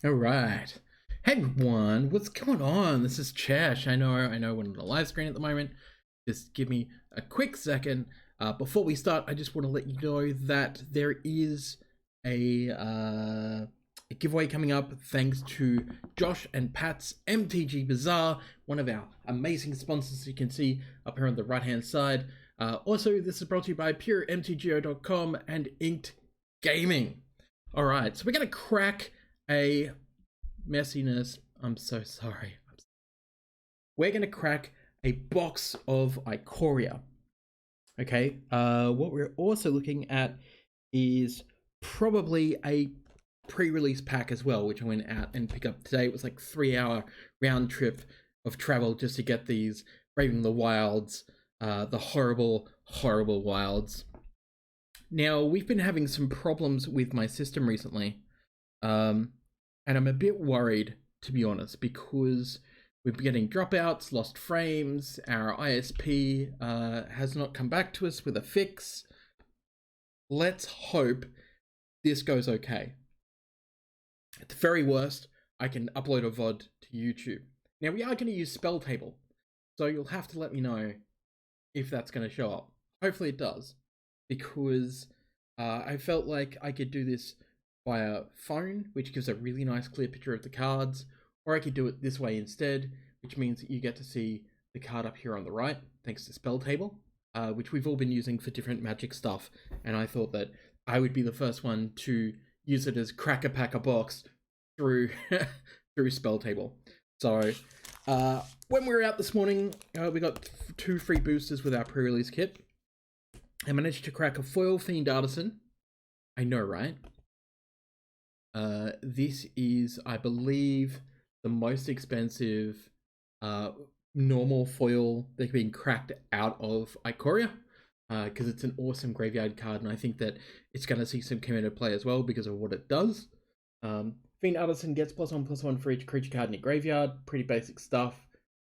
All right. Hey everyone, what's going on? This is Chash. I know we're on the live screen at the moment. Just give me a quick second. Before we start, I just want to let you know that there is a giveaway coming up thanks to Josh and Pat's MTG Bazaar, one of our amazing sponsors you can see up here on the right hand side. Also, this is brought to you by PureMTGO.com and Inked Gaming. All right, so we're going to crack a messiness. I'm so sorry. We're going to crack a box of Ikoria. Okay, what we're also looking at is probably a pre-release pack as well, which I went out and picked up today. It was like 3-hour round trip of travel just to get these Braving the Wilds, the horrible, horrible wilds. Now, we've been having some problems with my system recently, and I'm a bit worried, to be honest, because we've been getting dropouts, lost frames, our ISP has not come back to us with a fix. Let's hope this goes okay. At the very worst, I can upload a VOD to YouTube. Now, we are going to use Spell Table, so you'll have to let me know if that's going to show up. Hopefully it does, because I felt like I could do this via phone, which gives a really nice clear picture of the cards, or I could do it this way instead, which means that you get to see the card up here on the right, thanks to Spell Table, which we've all been using for different Magic stuff, and I thought that I would be the first one to use it as crack-a-pack-a-box through through Spell Table. So when we were out this morning, we got 2 free boosters with our pre-release kit. I managed to crack a foil Fiend Artisan. I know, right? This is, I believe, the most expensive normal foil that's been cracked out of Ikoria, because it's an awesome graveyard card, and I think that it's going to see some committed play as well because of what it does. Fiend Artisan gets +1/+1 for each creature card in your graveyard. Pretty basic stuff.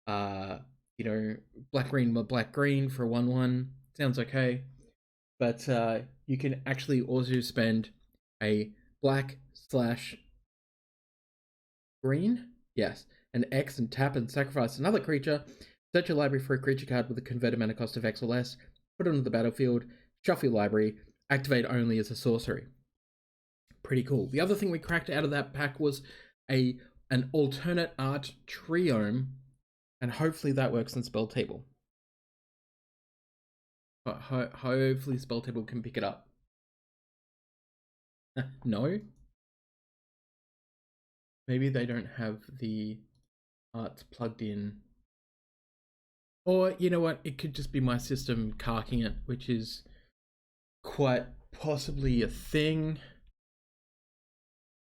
You know, black green for a 1/1 sounds okay, but you can actually also spend a black/green, yes, an X, and tap and sacrifice another creature. Search your library for a creature card with a converted mana cost of X or less. Put it onto the battlefield. Shuffle your library. Activate only as a sorcery. Pretty cool. The other thing we cracked out of that pack was an alternate art triome, and hopefully that works in Spell Table. But hopefully Spell Table can pick it up. No? Maybe they don't have the arts plugged in. Or, you know what, it could just be my system carking it, which is quite possibly a thing.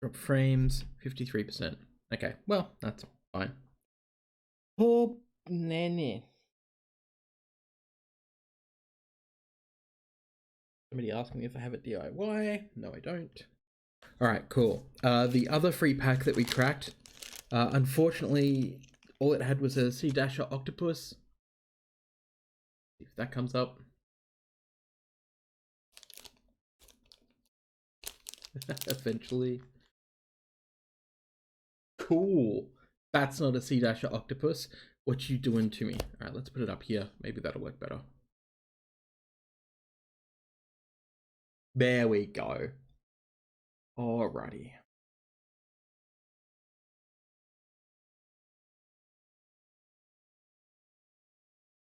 Drop frames, 53%. Okay, well, that's fine. Poor nanny. Somebody asked me if I have a DIY. No, I don't. Alright, cool. The other free pack that we cracked, unfortunately, all it had was a Sea Dasher Octopus. If that comes up. Eventually. Cool. That's not a Sea Dasher Octopus. What you doing to me? Alright, let's put it up here. Maybe that'll work better. There we go. Alrighty.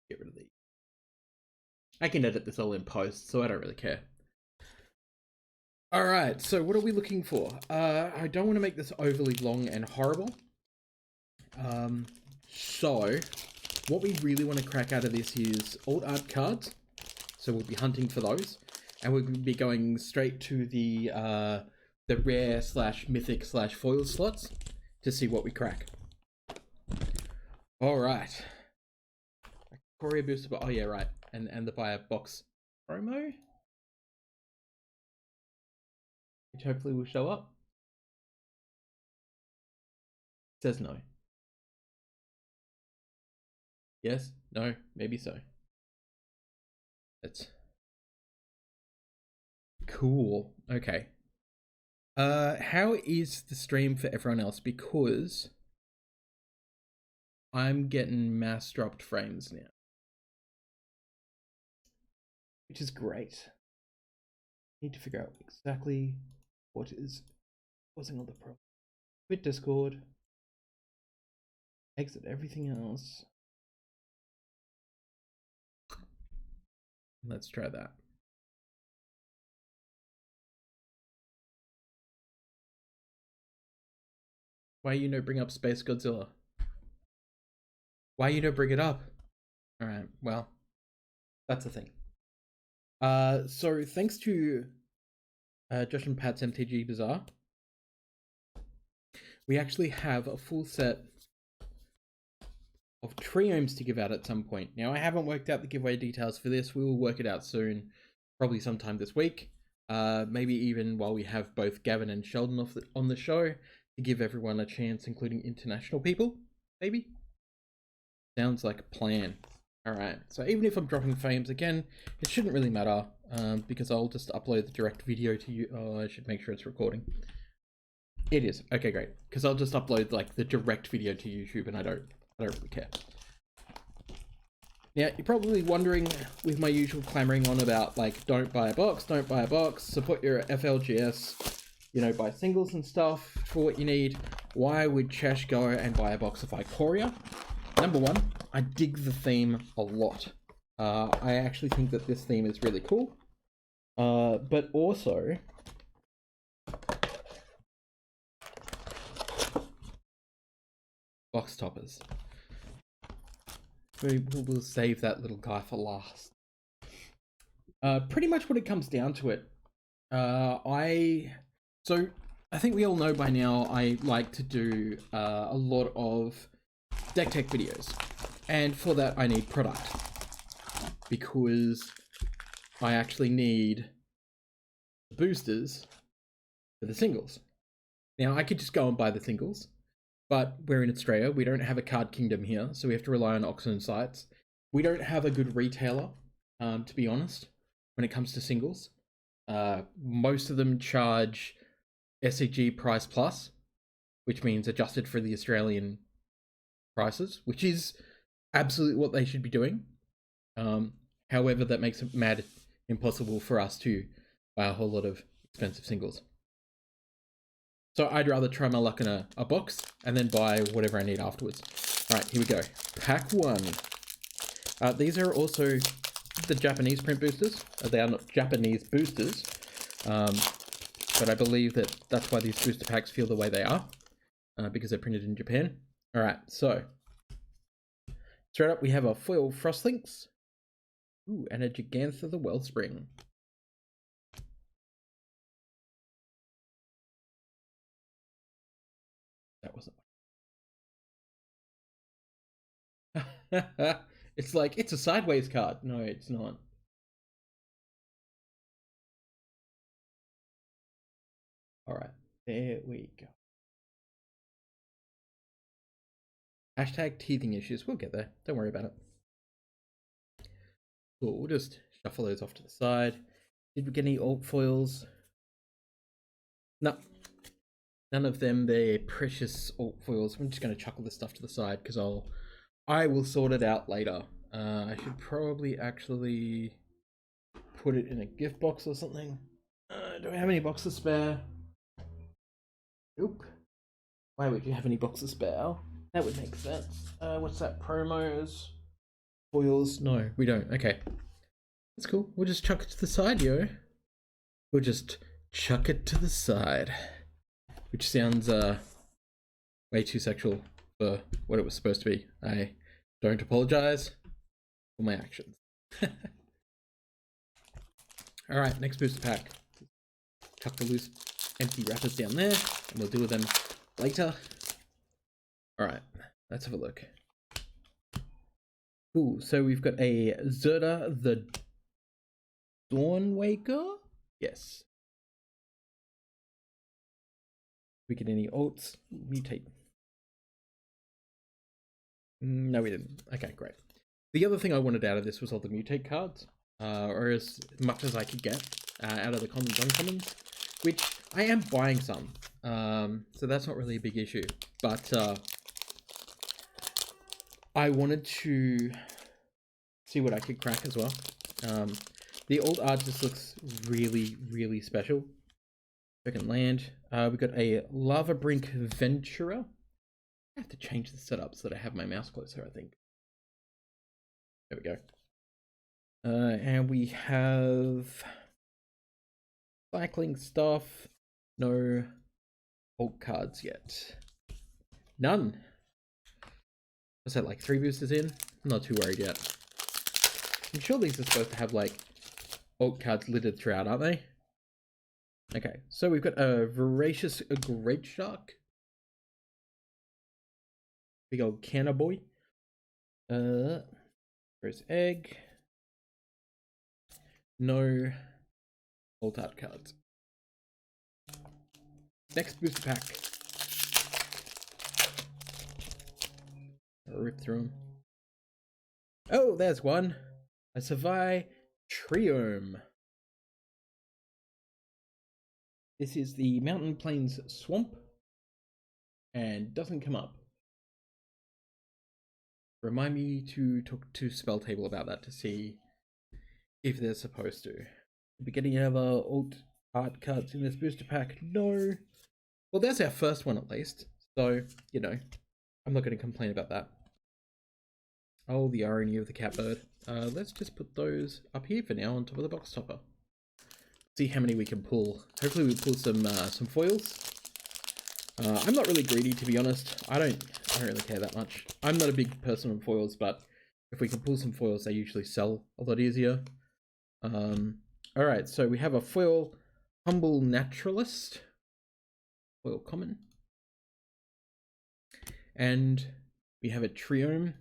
Get rid of these. I can edit this all in post, so I don't really care. Alright, so what are we looking for? I don't want to make this overly long and horrible. So what we really want to crack out of this is alt art cards. So we'll be hunting for those. And we'll be going straight to the rare/mythic/foil slots to see what we crack. Alright. Courier booster, but oh yeah, right. And the buy a box promo, which hopefully will show up. It says no. Yes, no, maybe so. That's cool. Okay. How is the stream for everyone else? Because I'm getting mass dropped frames now, which is great. Need to figure out exactly what is causing all the problem. Quit Discord. Exit everything else. Let's try that. Why you no bring up Space Godzilla? Why you don't bring it up? All right, well, that's the thing. So thanks to Josh and Pat's MTG Bazaar, we actually have a full set of triomes to give out at some point. Now, I haven't worked out the giveaway details for this. We will work it out soon, probably sometime this week. Maybe even while we have both Gavin and Sheldon on the show, to give everyone a chance, including international people, maybe? Sounds like a plan. Alright, so even if I'm dropping frames again, it shouldn't really matter, because I'll just upload the direct video to you. Oh, I should make sure it's recording. It is. Okay, great. Because I'll just upload like the direct video to YouTube, and I don't really care. Now, you're probably wondering, with my usual clamoring on about like, don't buy a box, support your FLGS, you know, buy singles and stuff for what you need. Why would Chesh go and buy a box of Ikoria? Number one, I dig the theme a lot. I actually think that this theme is really cool. But also, box toppers. We'll save that little guy for last. Pretty much what it comes down to it. So I think we all know by now I like to do a lot of deck tech videos, and for that I need product, because I actually need boosters for the singles. Now, I could just go and buy the singles, but we're in Australia, we don't have a card kingdom here, so we have to rely on auction sites. We don't have a good retailer, to be honest, when it comes to singles. Most of them charge SCG price plus, which means adjusted for the Australian prices, which is absolutely what they should be doing. However, that makes it mad impossible for us to buy a whole lot of expensive singles. So I'd rather try my luck in a box and then buy whatever I need afterwards. All right, here we go. Pack one. These are also the Japanese print boosters. They are not Japanese boosters, but I believe that that's why these booster packs feel the way they are, because they're printed in Japan. All right, so straight up we have a foil Frostlinks, ooh, and a Gigantha the Wellspring. That wasn't. It's like, it's a sideways card. No, it's not. All right, there we go. Hashtag teething issues. We'll get there. Don't worry about it. Cool. We'll just shuffle those off to the side. Did we get any alt foils? No. None of them. They're precious alt foils. I'm just going to chuckle this stuff to the side because I will sort it out later. I should probably actually put it in a gift box or something. Do I have any boxes spare? Nope. Why would you have any boxes spare? That would make sense. What's that? Promos? Foils? No, we don't. Okay. That's cool. We'll just chuck it to the side, yo. We'll just chuck it to the side. Which sounds way too sexual for what it was supposed to be. I don't apologize for my actions. Alright, next booster pack. Chuck the loose empty wrappers down there, and we'll deal with them later. Alright, let's have a look. Ooh, so we've got a Zerda the Dawnwaker? Yes. We get any alts? Mutate. No, we didn't. Okay, great. The other thing I wanted out of this was all the mutate cards, or as much as I could get out of the commons, uncommons, which I am buying some, so that's not really a big issue. But I wanted to see what I could crack as well. The old art just looks really, really special. Second land. We got a Lava Brink Venturer. I have to change the setup so that I have my mouse closer, I think. There we go. And we have cycling stuff. No alt cards yet. None. What's that, like 3 boosters in? I'm not too worried yet. I'm sure these are supposed to have like alt cards littered throughout, aren't they? Okay, so we've got a Voracious Great Shark. Big old canna boy. First egg. No alt art cards. Next booster pack. I'll rip through them. Oh, there's one. A Savai Triome. This is the Mountain Plains Swamp. And doesn't come up. Remind me to talk to Spell Table about that to see if they're supposed to. We're getting any other alt art cards in this booster pack? No. Well, there's our first one at least. So, you know, I'm not going to complain about that. Oh, the irony of the catbird. Let's just put those up here for now on top of the box topper. See how many we can pull. Hopefully we pull some foils. I'm not really greedy, to be honest. I don't really care that much. I'm not a big person on foils, but if we can pull some foils, they usually sell a lot easier. Alright, so we have a foil Humble Naturalist. Foil common. And we have a Triome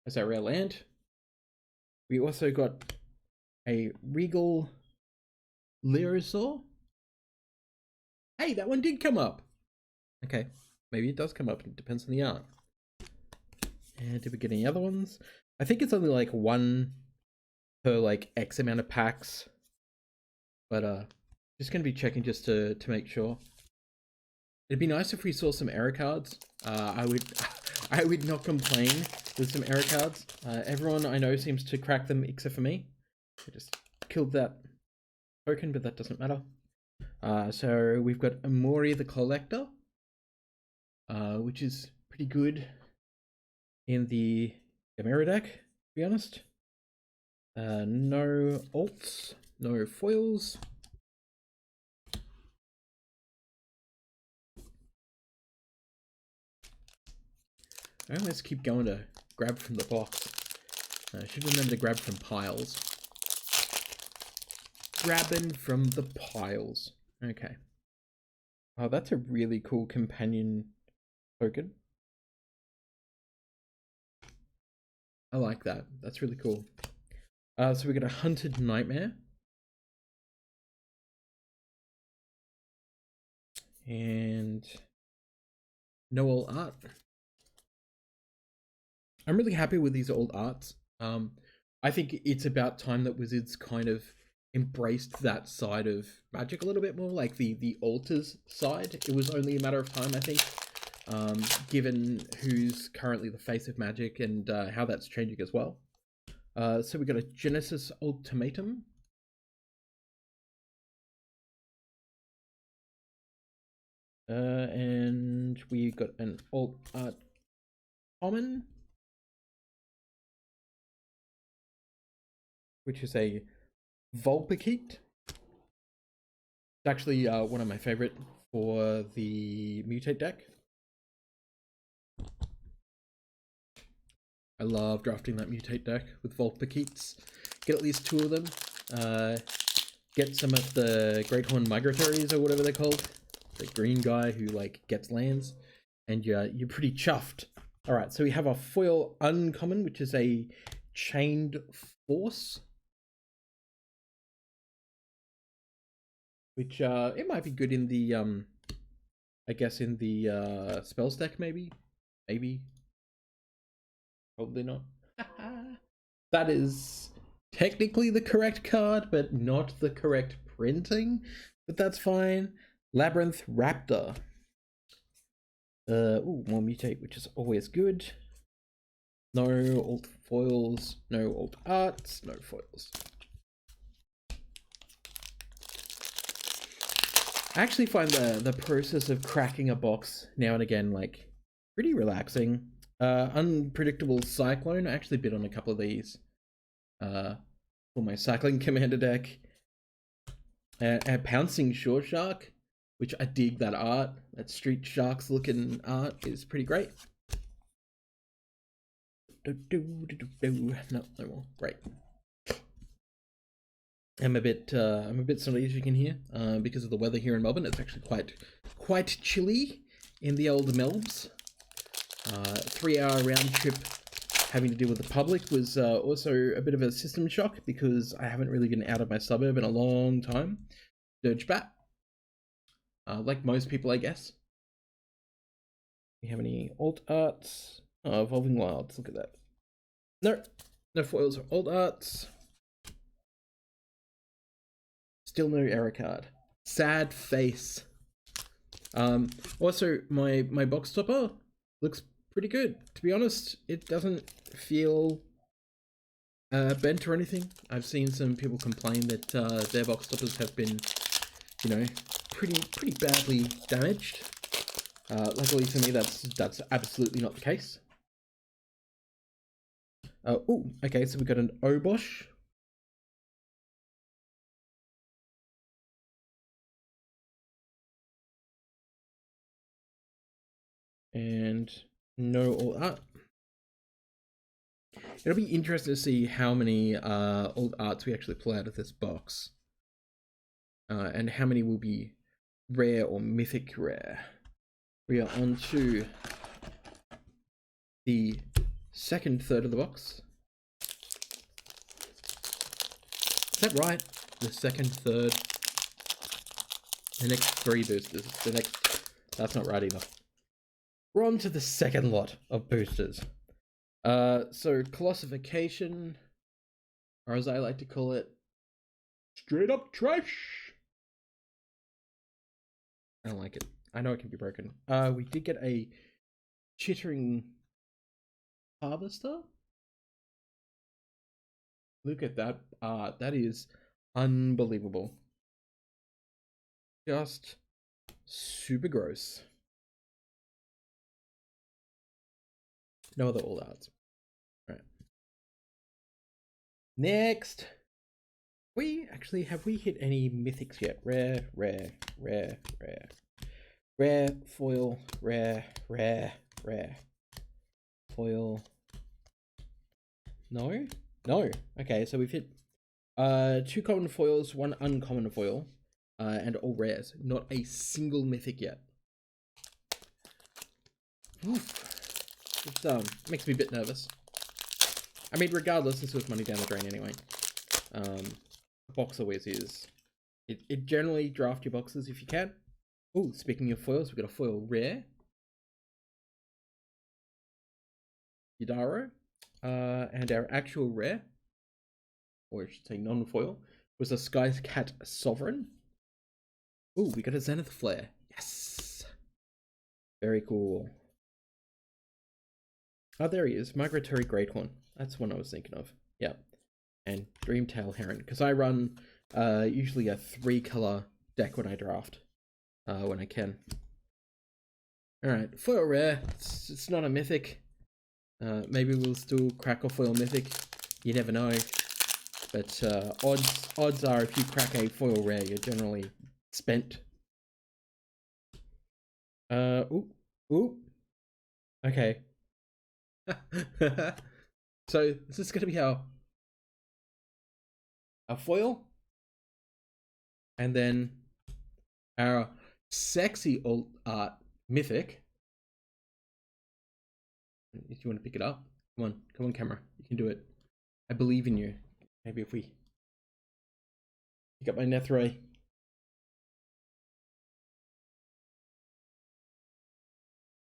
as our rare land. We also got a Regal Lyrosaur. Hey, that one did come up. Okay, maybe it does come up. It depends on the art. And did we get any other ones? I think it's only like one per like X amount of packs. But just gonna be checking just to make sure. It'd be nice if we saw some error cards. I would not complain with some error cards. Everyone I know seems to crack them except for me. I just killed that token, but that doesn't matter. So we've got Amori the Collector, which is pretty good in the Gamera deck, to be honest. No alts, no foils. I always keep going to grab from the box. I should remember to grab from piles. Grabbing from the piles. Okay. Oh, that's a really cool companion token. I like that. That's really cool. So we got a Hunted Nightmare. And no old art. I'm really happy with these old arts. I think it's about time that Wizards kind of embraced that side of Magic a little bit more, like the alters side. It was only a matter of time, I think, given who's currently the face of Magic and how that's changing as well. So we got a Genesis Ultimatum. And we got an alt art common, which is a Vulpikeet. It's actually one of my favorite for the Mutate deck. I love drafting that Mutate deck with Vulpikeets. Get at least 2 of them. Get some of the Great Horn Migratories or whatever they're called. The green guy who like gets lands, and you're pretty chuffed. All right, so we have a foil uncommon, which is a Chained Force, which it might be good in the I guess in the spell stack, maybe, probably not. That is technically the correct card, but not the correct printing. But that's fine. Labyrinth Raptor. More mutate, which is always good. No alt foils, no alt arts, no foils. I actually find the process of cracking a box now and again like pretty relaxing. Unpredictable Cyclone. I actually bid on a couple of these for my Cycling Commander deck. And Pouncing Shore Shark, which I dig that art. That Street Sharks looking art is pretty great. No more. Great. I'm a bit snotty, as you can hear, because of the weather here in Melbourne. It's actually quite chilly in the old Melbs. 3-hour round trip having to deal with the public was also a bit of a system shock because I haven't really been out of my suburb in a long time. Dirge bat. Like most people, I guess. We have any alt arts? Oh, Evolving Wilds. Look at that. No foils or alt arts. Still no error card. Sad face. Also, my box topper looks pretty good. To be honest, it doesn't feel bent or anything. I've seen some people complain that their box toppers have been, you know, pretty badly damaged. Luckily for me, that's absolutely not the case. Okay, so we got an Obosh. And no alt art. It'll be interesting to see how many alt arts we actually pull out of this box. And how many will be rare or mythic rare. We are on to the second third of the box. Is that right? The second third. The next 3 boosters. That's not right either. We're on to the second lot of boosters. So Colossification, or as I like to call it, straight up trash. I don't like it. I know it can be broken. We did get a Chittering Harvester. Look at that art. That is unbelievable. Just super gross. No other all arts. All right. Next. Have we hit any mythics yet? Rare, foil, rare. Foil. No? Okay, so we've hit 2 common foils, 1 uncommon foil, and all rares. Not a single mythic yet. Oof. It makes me a bit nervous. I mean, regardless, this was money down the drain anyway. The box always is. It generally draft your boxes if you can. Oh, speaking of foils, we've got a foil rare. Yidaro. And our actual rare, or I should say non-foil, was a Skycat Sovereign. Oh, we got a Zenith Flare. Yes! Very cool. Oh, there he is. Migratory Greathorn. That's one I was thinking of. Yeah. And Dreamtail Heron. Because I run usually a 3-color deck when I draft. When I can. Alright, foil rare. It's not a mythic. Maybe we'll still crack a foil mythic. You never know. But odds are if you crack a foil rare, you're generally spent. Ooh. Okay. So is this gonna be our foil? And then our sexy alt art mythic. If you want to pick it up, come on camera, you can do it. I believe in you. Maybe if we pick up my Nethray.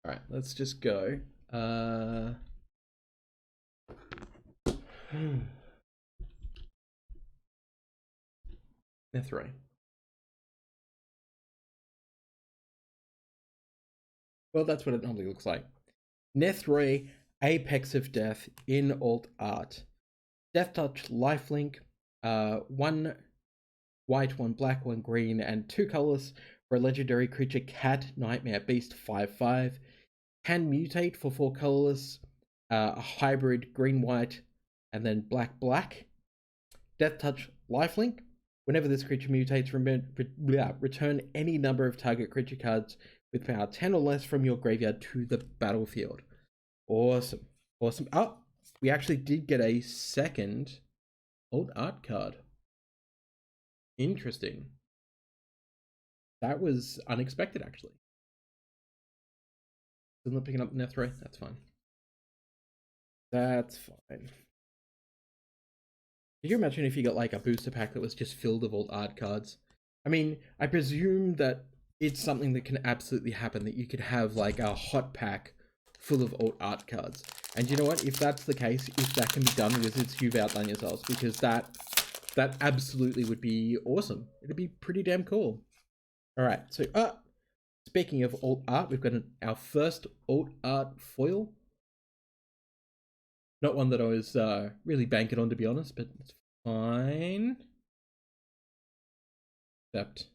Alright, let's just go. Nethray. Well, that's what it normally looks like. Nethroy, Apex of Death in alt art. Death Touch, Lifelink, 1 white, 1 black, 1 green, and 2 colors for a legendary creature cat, nightmare beast 5/5. Can mutate for 4 colorless, a hybrid green, white, and then black, black. Death Touch, Lifelink. Whenever this creature mutates, return any number of target creature cards with power 10 or less from your graveyard to the battlefield. Awesome. Awesome. Oh, we actually did get a second alt art card. Interesting. That was unexpected, actually. Still not picking up Nethroy? That's fine. That's fine. Could you imagine if you got like a booster pack that was just filled with alt art cards? I mean, I presume that it's something that can absolutely happen, that you could have like a hot pack full of alt art cards. And you know what? If that's the case, if that can be done, Wizards, you've outdone yourselves, because that absolutely would be awesome. It'd be pretty damn cool. All right, so speaking of alt art, we've got our first alt art foil. Not one that I was really banking on, to be honest, but it's fine. Except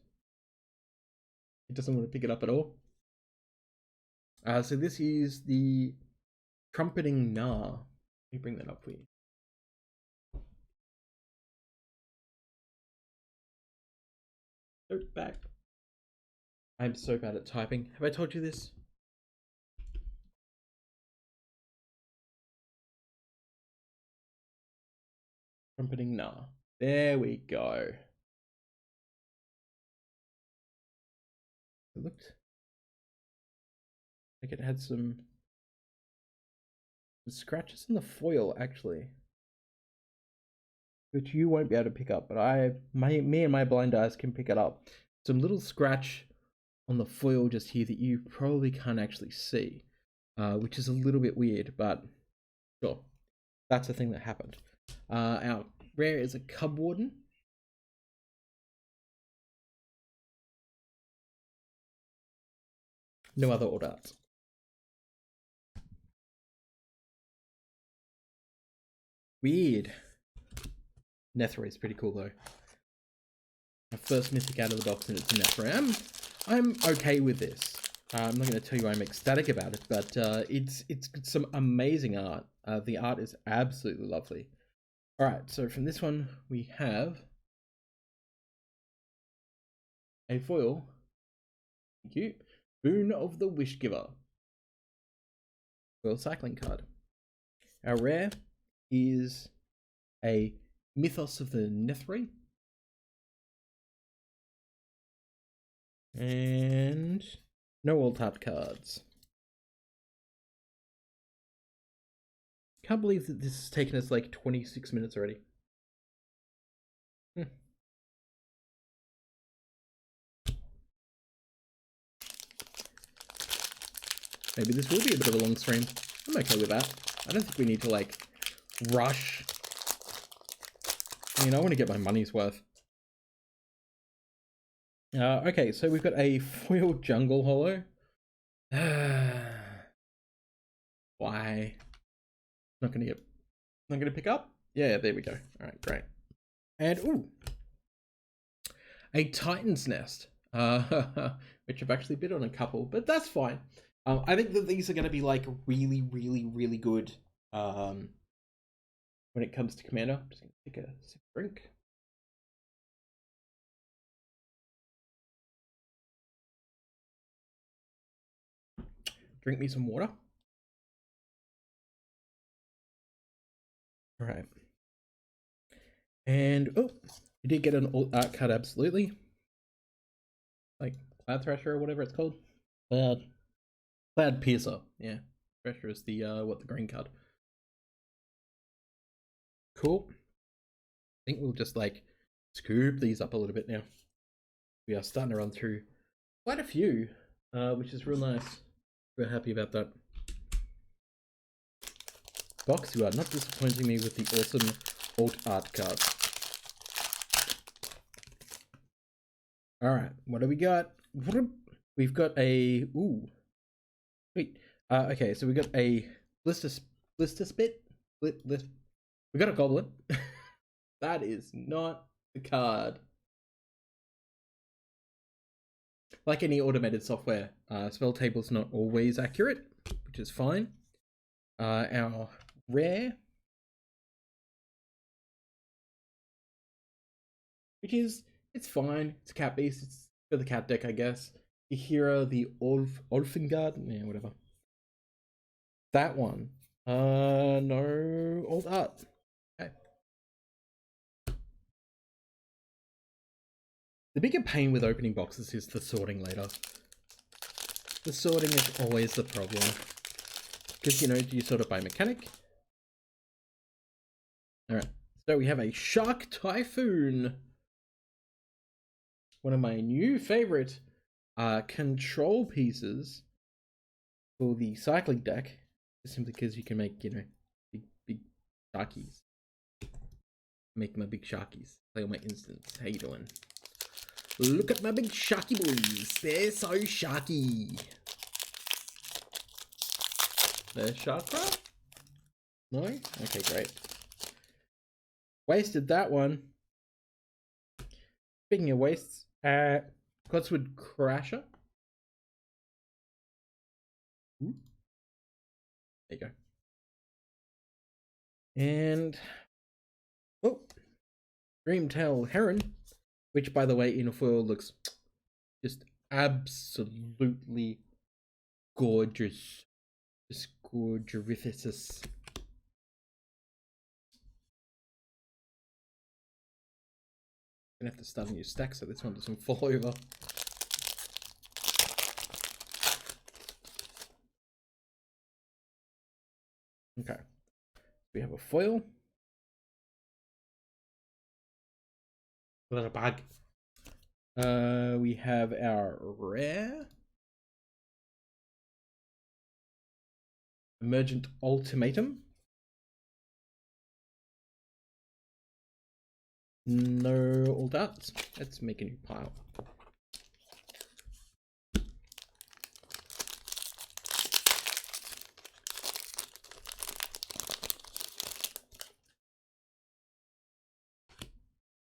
it doesn't want to pick it up at all. So this is the Trumpeting Gnaw. Let me bring that up for you. Note back. I'm so bad at typing. Have I told you this? Trumpeting Gnaw. There we go. It looked like it had some scratches in the foil, actually, which you won't be able to pick up, but me and my blind eyes can pick it up. Some little scratch on the foil just here that you probably can't actually see, which is a little bit weird, but sure, that's the thing that happened. Our rare is a Cub Warden. No other alt arts. Weird. Nethroy is pretty cool though. My first mythic out of the box, and it's a Nethroy. I'm okay with this. I'm not going to tell you I'm ecstatic about it, but it's some amazing art. The art is absolutely lovely. All right, so from this one we have a foil. Thank you. Boon of the Wishgiver. Foil cycling card. Our rare is a Mythos of the Nethroy. And no alt art cards. Can't believe that this has taken us like 26 minutes already. Maybe this will be a bit of a long stream. I'm okay with that. I don't think we need to like rush. I mean, I want to get my money's worth. Okay, so we've got a foil jungle holo. Why? Not gonna pick up? Yeah, there we go. All right, great. And ooh, a Titan's Nest, which I've actually bid on a couple, but that's fine. I think that these are going to be like really, really, really good when it comes to Commander. I'm just going to take a sip of drink. Drink me some water. All right. And oh, you did get an alt art card, absolutely. Like Cloud Thrasher or whatever it's called. Cloud Piercer. Yeah, Thrasher is the the green card. Cool. I think we'll just like scoop these up a little bit now. We are starting to run through quite a few, which is real nice. We're happy about that. Box, you are not disappointing me with the awesome alt art cards. All right, what do we got? We've got a Wait. Okay, so we got a blister spit. We got a goblin. That is not the card. Like any automated software, spell table's not always accurate, which is fine. Our rare, which is, it's fine. It's cat based. It's for the cat deck, I guess. The hero, the Olfengard, yeah, whatever. That one. No old art. Okay. The bigger pain with opening boxes is the sorting later. The sorting is always the problem. Because, you know, do you sort it by mechanic? Alright, so we have a Shark Typhoon. One of my new favorite control pieces for the cycling deck. Simply because you can make, you know, big sharkies. Make my big sharkies. Play all my instants. How you doing? Look at my big sharky boys. They're so sharky. They're shark? No? Okay, great. Wasted that one. Speaking of wastes, Codswood Crasher. Ooh. There you go. And Dreamtail Heron, which by the way in a foil looks just absolutely gorgeous. Just gorgeous. Gonna have to start a new stack so this one doesn't fall over. Okay, we have a foil. Little bag. We have our rare Emergent Ultimatum. No old arts. Let's make a new pile.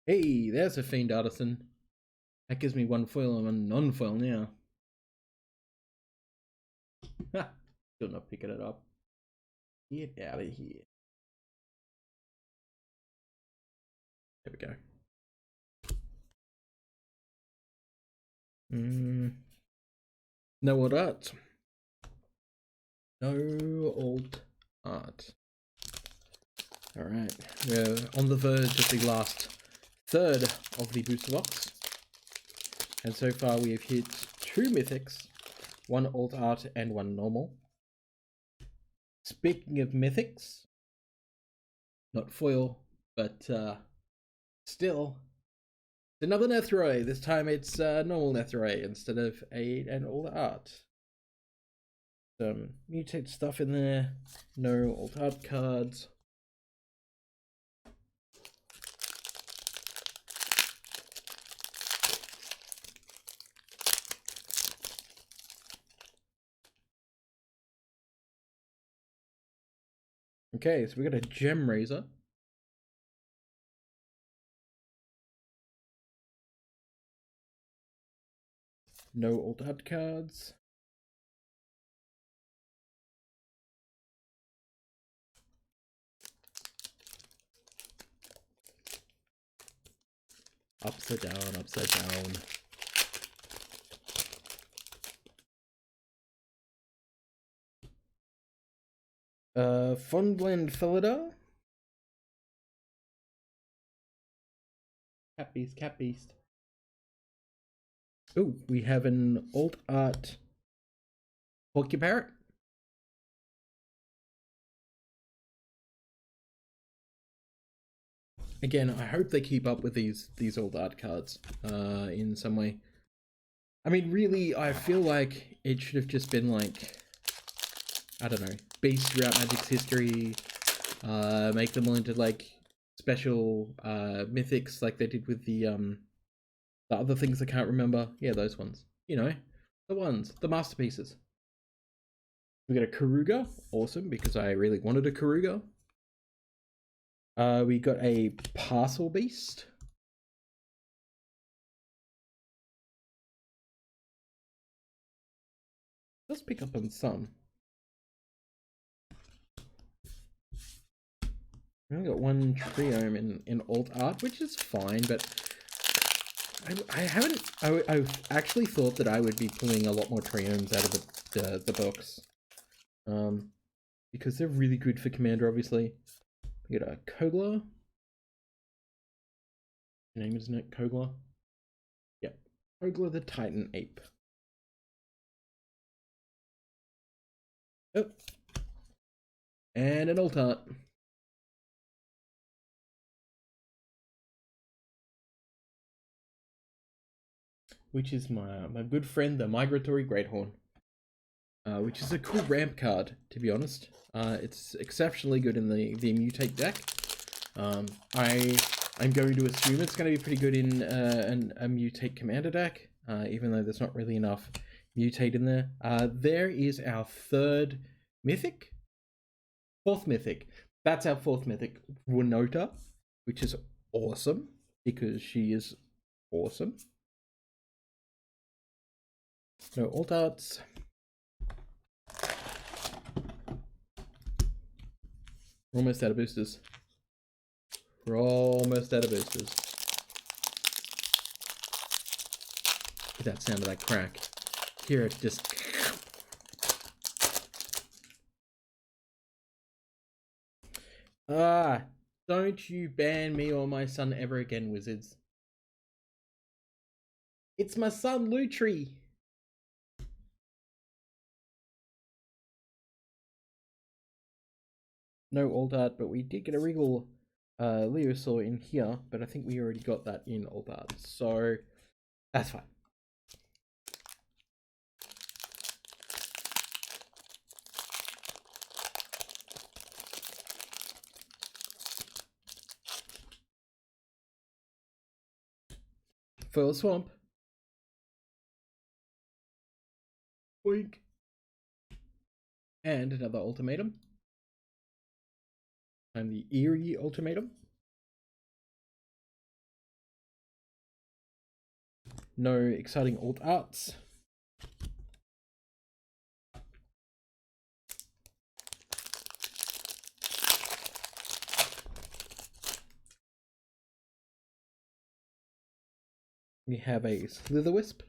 Hey, there's a Fiend Artisan. That gives me one foil and one non-foil now. Ha! Still not picking it up. Get out of here. There we go. No old art. No old art. Alright, we're on the verge of the last third of the booster box. And so far we have hit 2 mythics, 1 old art and 1 normal. Speaking of mythics, not foil, but still, it's another Nethroi. This time it's normal Nethroi instead of an old art. Some mutate stuff in there, no old art cards. Okay, so we got a Gem Razor. No old art cards. Upside down, upside down. Funblend Philida. Cat beast. Oh, we have an old art Porcuparrot. Again, I hope they keep up with these old art cards in some way. I mean, really, I feel like it should have just been like, I don't know, beasts throughout Magic's history, make them all into like special mythics like they did with the other things I can't remember. Yeah, those ones. You know, the ones, the masterpieces. We got a Karuga, awesome, because I really wanted a Karuga. We got a Parcel Beast. Let's pick up on some. We only got one Triome in alt art, which is fine, but I haven't. I've actually thought that I would be pulling a lot more Triomes out of the box, because they're really good for Commander. Obviously, we got a Kogla. Name isn't it Kogla? Yeah, Kogla the Titan Ape. Oh, and an alt art. Which is my good friend, the Migratory Greathorn. Which is a cool ramp card, to be honest. It's exceptionally good in the mutate deck. I'm going to assume it's going to be pretty good in a mutate commander deck, even though there's not really enough mutate in there. There is our fourth mythic. That's our fourth mythic, Winota, which is awesome because she is awesome. No alt arts. We're almost out of boosters. We're almost out of boosters. That sound of that crack. Hear it just. Ah, don't you ban me or my son ever again, wizards. It's my son, Lutri. No alt art, but we did get a regal Leosaur in here, but I think we already got that in alt art, so that's fine. Foil Swamp. Boink. And another ultimatum. I'm the Eerie ultimatum. No exciting alt arts. We have a Slitherwisp.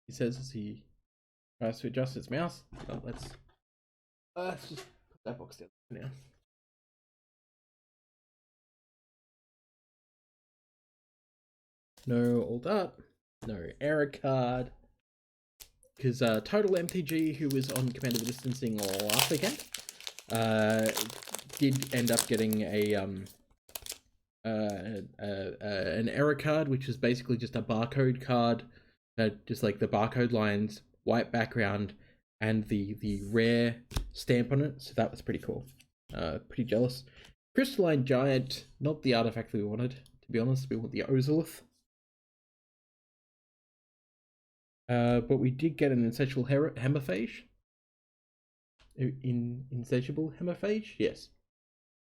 He says as he tries to adjust its mouse. Oh, let's just put that box down now. No alt art. No error card. Because Total MTG, who was on Commander Distancing last weekend, did end up getting an error card, which is basically just a barcode card, just like the barcode lines, white background, and the rare stamp on it. So that was pretty cool. Pretty jealous. Crystalline Giant, not the artifact we wanted, to be honest. We want the Ozolith. But we did get an insatiable hemophage. Insatiable hemophage? Yes.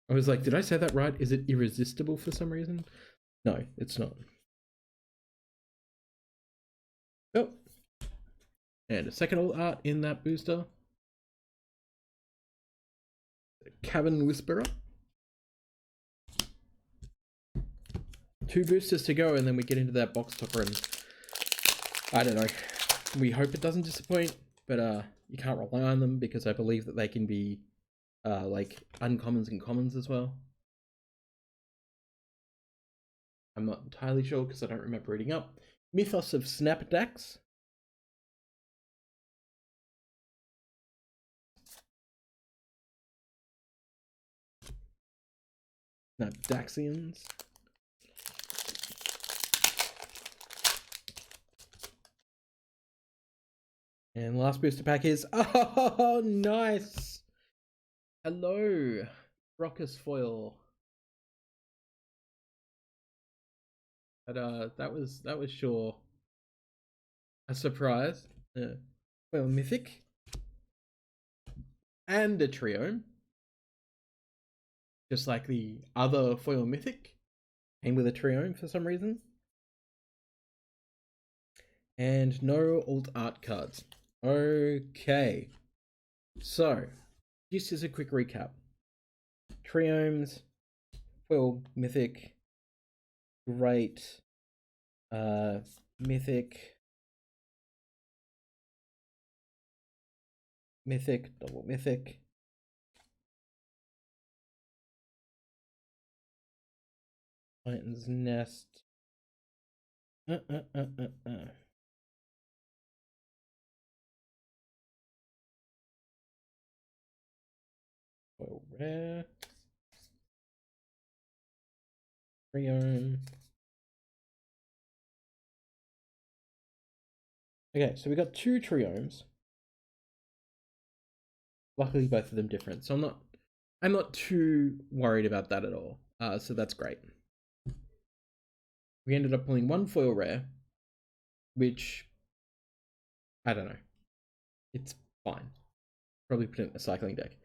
I was like, did I say that right? Is it irresistible for some reason? No, it's not. Oh. And a second alt art in that booster. Cavern Whisperer. 2 boosters to go, and then we get into that box topper, and I don't know. We hope it doesn't disappoint, but you can't rely on them because I believe that they can be like uncommons and commons as well. I'm not entirely sure because I don't remember reading up. Mythos of Snapdax. Snapdaxians. And last booster pack is, oh, nice. Hello, Rockus Foil. But that was sure a surprise. foil mythic and a trio, just like the other foil mythic came with a trio for some reason. And no alt art cards. Okay, so just as a quick recap: triomes, foil mythic, great, mythic, double mythic, Titan's Nest, foil rare, triome. Okay, so we got two triomes. Luckily, both of them different, so I'm not too worried about that at all. So that's great. We ended up pulling one foil rare, which I don't know. It's fine. Probably put it in the cycling deck.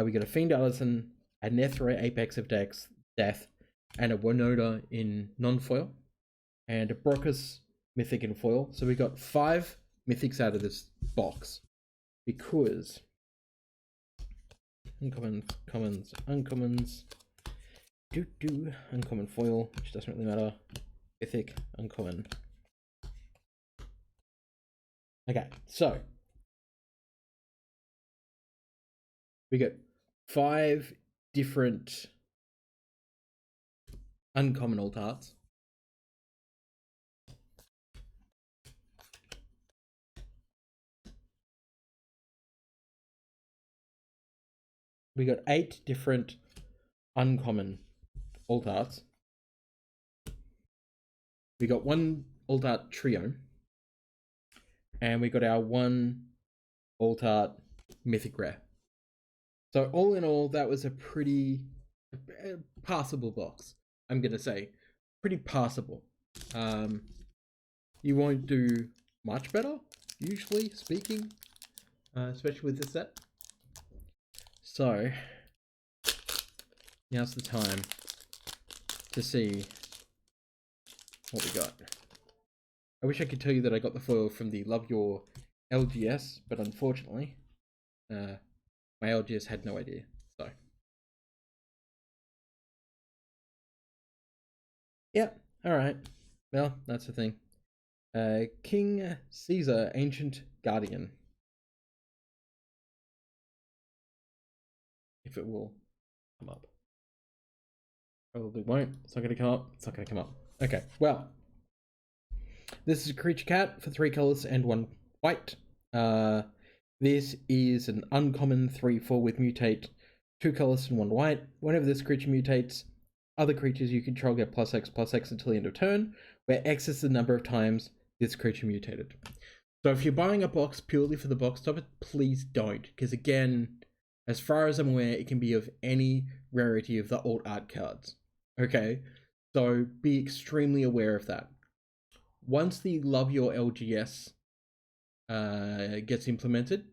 We got a Fiend Allison, a Nethra Apex of Death, and a Winoda in non-foil, and a Brockus mythic in foil. So we got 5 mythics out of this box because uncommons, commons, uncommons, uncommon foil, which doesn't really matter, mythic, uncommon. Okay, so we got 5 different uncommon alt arts. We got 8 different uncommon alt arts. We got 1 alt art trio. And we got our 1 alt art mythic rare. So all in all, that was a pretty passable box, I'm gonna say. Pretty passable. You won't do much better, usually speaking, especially with this set. So now's the time to see what we got. I wish I could tell you that I got the foil from the Love Your LGS, but unfortunately, my LGS had no idea. So, yeah, all right. Well, that's the thing. King Caesar, Ancient Guardian. If it will come up. Probably won't. It's not going to come up. It's not going to come up. Okay, well. This is a creature cat for 3 colors and 1 white. This is an uncommon 3/4 with mutate, 2 colors and 1 white. Whenever this creature mutates, other creatures you control get +X/+X until the end of turn, where X is the number of times this creature mutated. So if you're buying a box purely for the box top, please don't, because again, as far as I'm aware, it can be of any rarity of the alt art cards. Okay, so be extremely aware of that. Once the Love Your LGS gets implemented,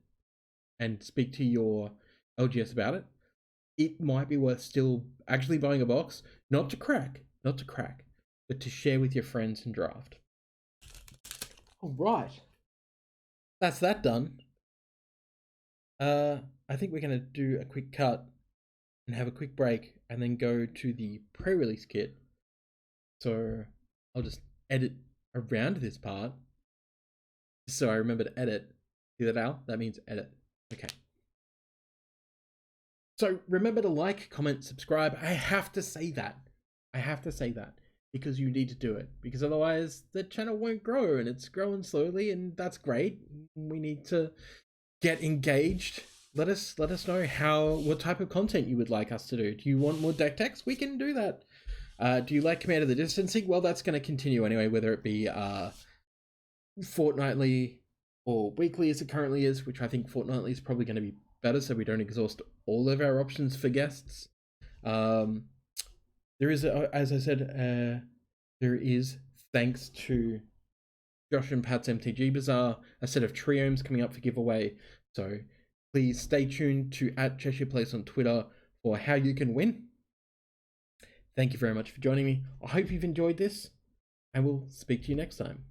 and speak to your LGS about it, it might be worth still actually buying a box, not to crack, but to share with your friends and draft. All right, that's that done. I think we're gonna do a quick cut and have a quick break, and then go to the pre-release kit. So I'll just edit around this part, so I remember to edit. See that, Al? That means edit. Okay. So remember to like, comment, subscribe. I have to say that. Because you need to do it. Because otherwise the channel won't grow, and it's growing slowly, and that's great. We need to get engaged. Let us know what type of content you would like us to do. Do you want more deck techs? We can do that. Do you like Command of the Distancing? Well, that's going to continue anyway, whether it be fortnightly or weekly as it currently is, which I think fortnightly is probably going to be better, so we don't exhaust all of our options for guests. There is, as I said, there is, thanks to Josh and Pat's MTG Bazaar, a set of triomes coming up for giveaway. So please stay tuned to @CheshirePlace on Twitter for how you can win. Thank you very much for joining me. I hope you've enjoyed this, and we'll speak to you next time.